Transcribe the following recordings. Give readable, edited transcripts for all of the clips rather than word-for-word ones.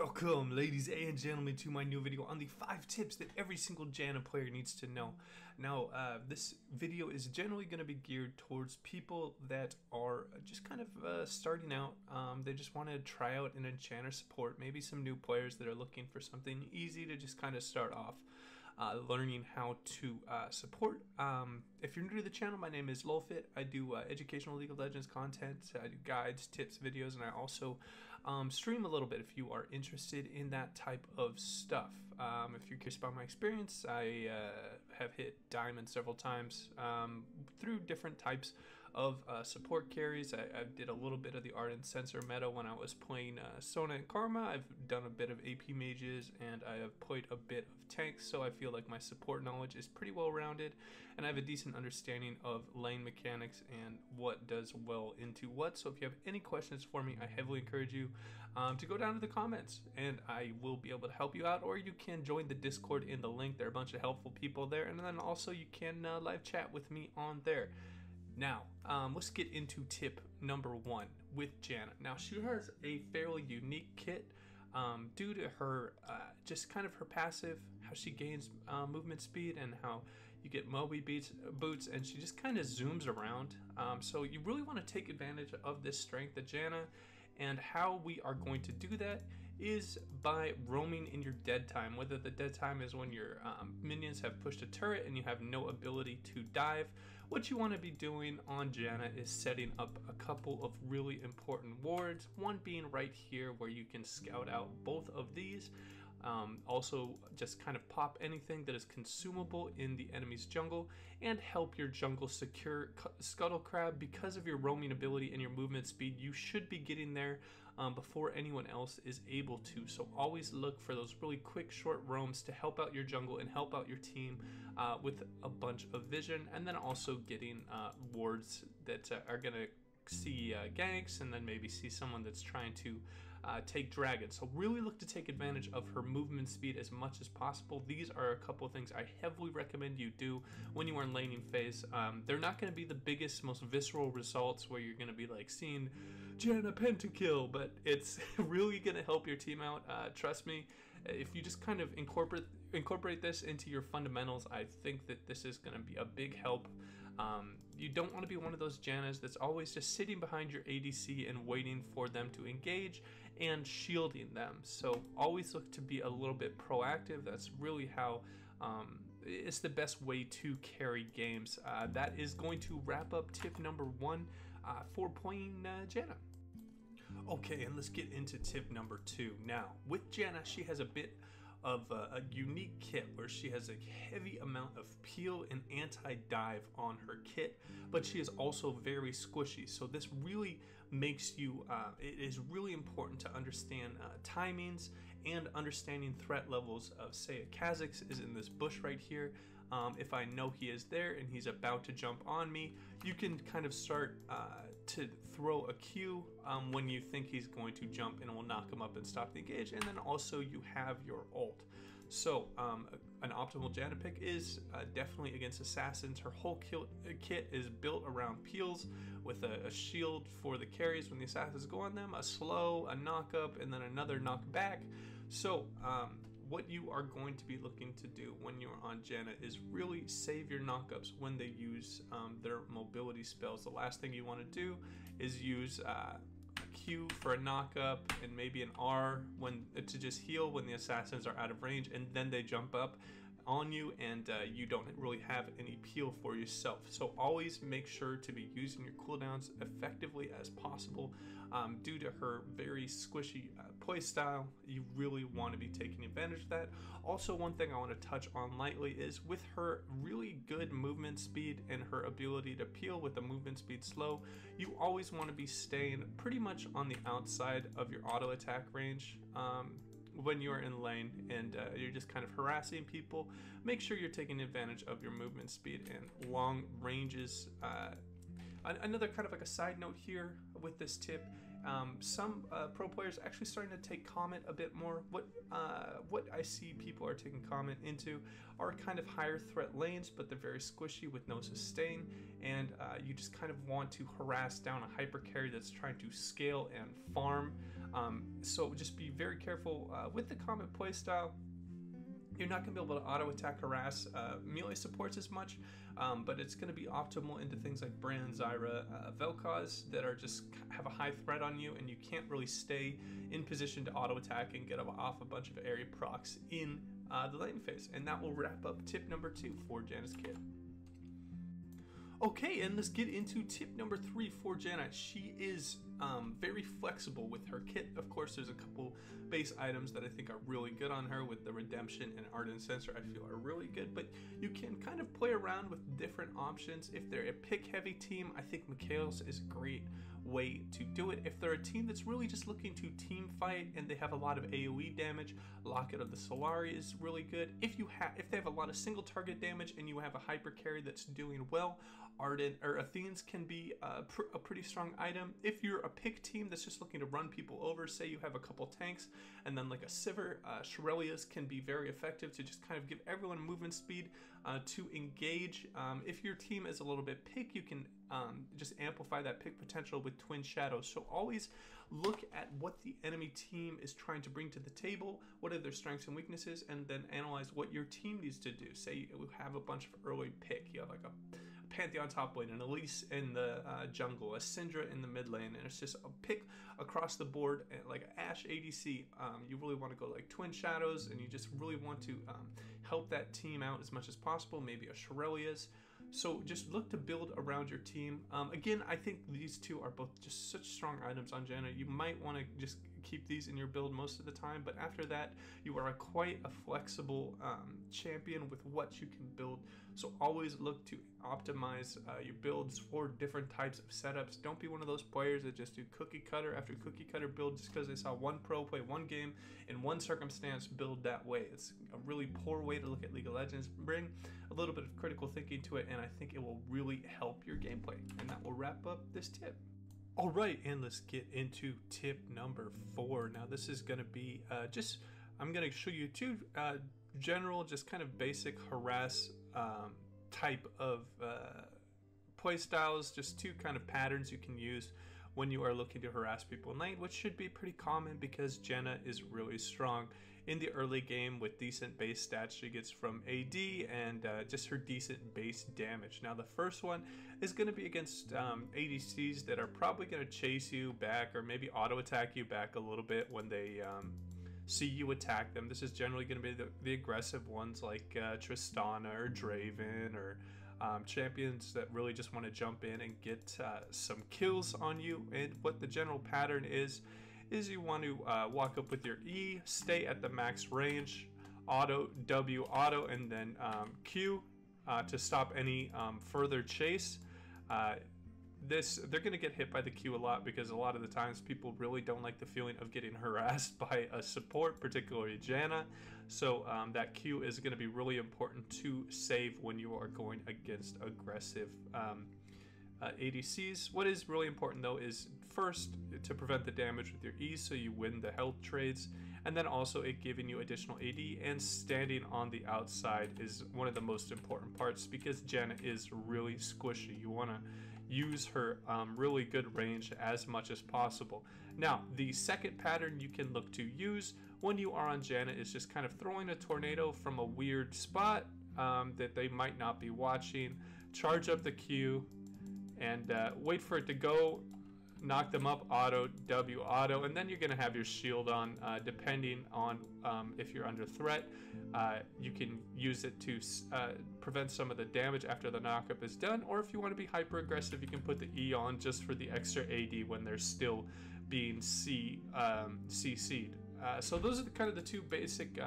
Welcome, ladies and gentlemen, to my new video on the 5 tips that every single Janna player needs to know. Now, this video is generally going to be geared towards people that are just kind of starting out. They just want to try out an enchanter support, maybe some new players that are looking for something easy to just kind of start off learning how to support. If you're new to the channel, my name is Lolfit. I do educational League of Legends content. I do guides, tips, videos, and I also stream a little bit if you are interested in that type of stuff. If you're curious about my experience, I have hit diamond several times through different types of support carries. I did a little bit of the Ardent Sensor meta when I was playing Sona and Karma. I've done a bit of AP mages, and I have played a bit of tanks, so I feel like my support knowledge is pretty well rounded, and I have a decent understanding of lane mechanics and what does well into what. So if you have any questions for me, I heavily encourage you to go down to the comments, and I will be able to help you out, or you can join the Discord in the link. There are a bunch of helpful people there, and then also you can live chat with me on there. Now, let's get into tip number 1 with Janna. Now, she has a fairly unique kit due to her, just kind of her passive, how she gains movement speed and how you get Moby boots, and she just kind of zooms around. So you really want to take advantage of this strength of Janna, and how we are going to do that is by roaming in your dead time. Whether the dead time is when your minions have pushed a turret and you have no ability to dive, what you want to be doing on Janna is setting up a couple of really important wards, one being right here where you can scout out both of these. Also just kind of pop anything that is consumable in the enemy's jungle and help your jungle secure Scuttle Crab. Because of your roaming ability and your movement speed, you should be getting there before anyone else is able to. So always look for those really quick short roams to help out your jungle and help out your team with a bunch of vision, and then also getting wards that are gonna see ganks, and then maybe see someone that's trying to take dragon. So really look to take advantage of her movement speed as much as possible. These are a couple of things I heavily recommend you do when you are in laning phase. They're not going to be the biggest, most visceral results where you're going to be like seeing Janna pentakill, but it's really going to help your team out. Trust me, if you just kind of incorporate this into your fundamentals, I think that this is going to be a big help. You don't want to be one of those Jannas that's always just sitting behind your ADC and waiting for them to engage and shielding them. So always look to be a little bit proactive. That's really how it's the best way to carry games. That is going to wrap up tip number 1 for playing Janna. Okay, and let's get into tip number 2. Now, with Janna, she has a bit of a unique kit where she has a heavy amount of peel and anti-dive on her kit, but she is also very squishy. So this really makes you, it is really important to understand timings and understanding threat levels of, say, a Kha'Zix is in this bush right here. If I know he is there and he's about to jump on me, you can kind of start to throw a Q when you think he's going to jump, and it will knock him up and stop the engage. And then also you have your ult. So an optimal Janna pick is definitely against assassins. Her whole kit is built around peels with a shield for the carries when the assassins go on them, a slow, a knock up, and then another knock back. So what you are going to be looking to do when you're on Janna is really save your knockups when they use their mobility spells. The last thing you want to do is use a Q for a knockup and maybe an R when to just heal when the assassins are out of range, and then they jump up on you and you don't really have any peel for yourself. So always make sure to be using your cooldowns effectively as possible. Due to her very squishy play style, you really want to be taking advantage of that. Also, one thing I want to touch on lightly is with her really good movement speed and her ability to peel with the movement speed slow, you always want to be staying pretty much on the outside of your auto attack range when you're in lane and you're just kind of harassing people. Make sure you're taking advantage of your movement speed and long ranges. Another kind of like a side note here with this tip, some pro players are actually starting to take comment a bit more. What I see people are taking comment into are kind of higher threat lanes, but they're very squishy with no sustain, and you just kind of want to harass down a hyper carry that's trying to scale and farm So just be very careful with the comet playstyle. You're not going to be able to auto attack harass melee supports as much, but it's going to be optimal into things like Brand, Zyra, Vel'Koz that are just have a high threat on you, and you can't really stay in position to auto attack and get off a bunch of area procs in the lane phase. And that will wrap up tip number 2 for Janna's kit. Okay, and let's get into tip number 3 for Janna. She is very flexible with her kit. Of course, there's a couple base items that I think are really good on her, with the Redemption and Ardent Sensor I feel are really good, but you can kind of play around with different options. If they're a pick-heavy team, I think Mikhail's is a great way to do it. If they're a team that's really just looking to team fight and they have a lot of AoE damage, Locket of the Solari is really good. If they have a lot of single target damage and you have a hyper carry that's doing well, Ardent or Athene's can be a pretty strong item. If you're a pick team that's just looking to run people over, say you have a couple tanks and then like a Sivir, Shirelia's can be very effective to just kind of give everyone movement speed to engage. If your team is a little bit pick, you can just amplify that pick potential with Twin Shadows. So always look at what the enemy team is trying to bring to the table, what are their strengths and weaknesses, and then analyze what your team needs to do. Say you have a bunch of early pick, you have like a Pantheon top lane, an Elise in the jungle, a Syndra in the mid lane, and it's just a pick across the board, and like Ashe ADC. You really want to go like Twin Shadows, and you just really want to help that team out as much as possible, maybe a Shirelia's. So just look to build around your team. Again, I think these two are both just such strong items on Janna. You might want to just keep these in your build most of the time, but after that, you are quite a flexible champion with what you can build. So always look to optimize your builds for different types of setups. Don't be one of those players that just do cookie cutter after cookie cutter build just because they saw one pro play one game in one circumstance build that way. It's a really poor way to look at League of Legends. Bring a little bit of critical thinking to it, and I think it will really help your gameplay. And that will wrap up this tip. All right, and let's get into tip number 4. Now this is going to be I'm going to show you 2 general, just kind of basic harass type of play styles, just 2 kind of patterns you can use when you are looking to harass people in lane, which should be pretty common because Janna is really strong in the early game with decent base stats she gets from AD and just her decent base damage. Now the first one is going to be against ADCs that are probably going to chase you back or maybe auto attack you back a little bit when they see you attack them. This is generally going to be the aggressive ones like Tristana or Draven or champions that really just want to jump in and get some kills on you. And what the general pattern is you want to walk up with your E, stay at the max range, auto, W auto, and then Q to stop any further chase. They're going to get hit by the Q a lot because a lot of the times people really don't like the feeling of getting harassed by a support, particularly Janna. So that Q is going to be really important to save when you are going against aggressive ADCs. What is really important though is first to prevent the damage with your E so you win the health trades, and then also it giving you additional AD, and standing on the outside is one of the most important parts because Janna is really squishy. You want to use her really good range as much as possible. Now the second pattern you can look to use when you are on Janna is just kind of throwing a tornado from a weird spot that they might not be watching, charge up the Q and wait for it to go, knock them up, auto, W auto, and then you're going to have your shield on. Depending on if you're under threat, you can use it to prevent some of the damage after the knockup is done, or if you want to be hyper aggressive, you can put the E on just for the extra AD when they're still being CC'd. So those are kind of the 2 basic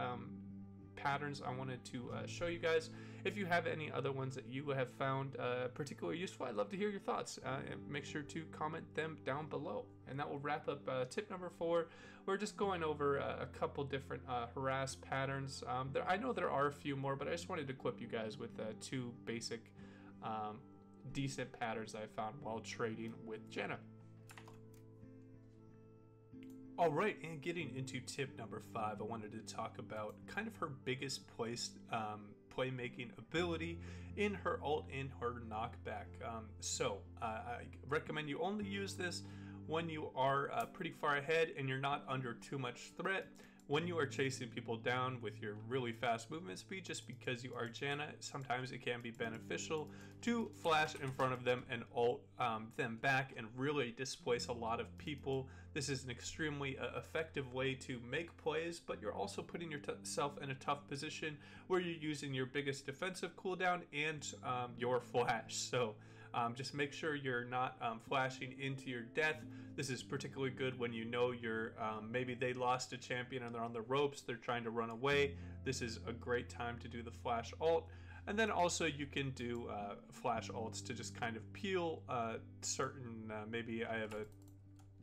patterns I wanted to show you guys. If you have any other ones that you have found particularly useful, I'd love to hear your thoughts, and make sure to comment them down below. And that will wrap up tip number 4. We're just going over a couple different harass patterns. I know there are a few more, but I just wanted to equip you guys with 2 basic decent patterns I found while trading with Janna. All right, and getting into tip number 5, I wanted to talk about kind of her biggest playmaking ability in her ult and her knockback. I recommend you only use this when you are pretty far ahead and you're not under too much threat. When you are chasing people down with your really fast movement speed, just because you are Janna, sometimes it can be beneficial to flash in front of them and ult them back and really displace a lot of people. This is an extremely effective way to make plays, but you're also putting yourself in a tough position where you're using your biggest defensive cooldown and your flash. So just make sure you're not flashing into your death. This is particularly good when you know you're maybe they lost a champion and they're on the ropes, they're trying to run away. This is a great time to do the flash ult. And then also you can do flash ults to just kind of peel certain, maybe I have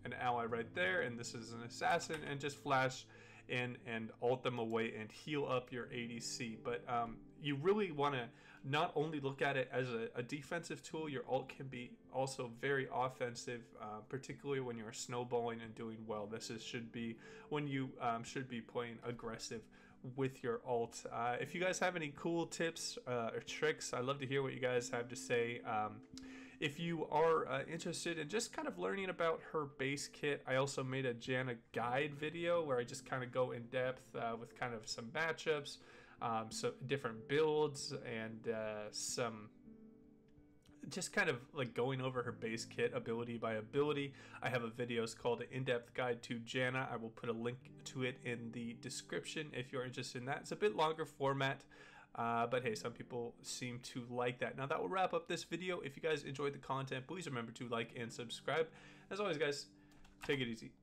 an ally right there and this is an assassin, and just flash in and ult them away and heal up your ADC. But you really want to not only look at it as a defensive tool, your ult can be also very offensive, particularly when you're snowballing and doing well. This should be when you should be playing aggressive with your ult. If you guys have any cool tips or tricks, I'd love to hear what you guys have to say. If you are interested in just kind of learning about her base kit, I also made a Janna guide video where I just kind of go in depth with kind of some matchups, so different builds, and some just kind of like going over her base kit ability by ability. I have a video called an in-depth guide to Janna. I will put a link to it in the description if you're interested in that. It's a bit longer format, but hey, some people seem to like that. Now that will wrap up this video. If you guys enjoyed the content, please remember to like and subscribe. As always, guys, take it easy.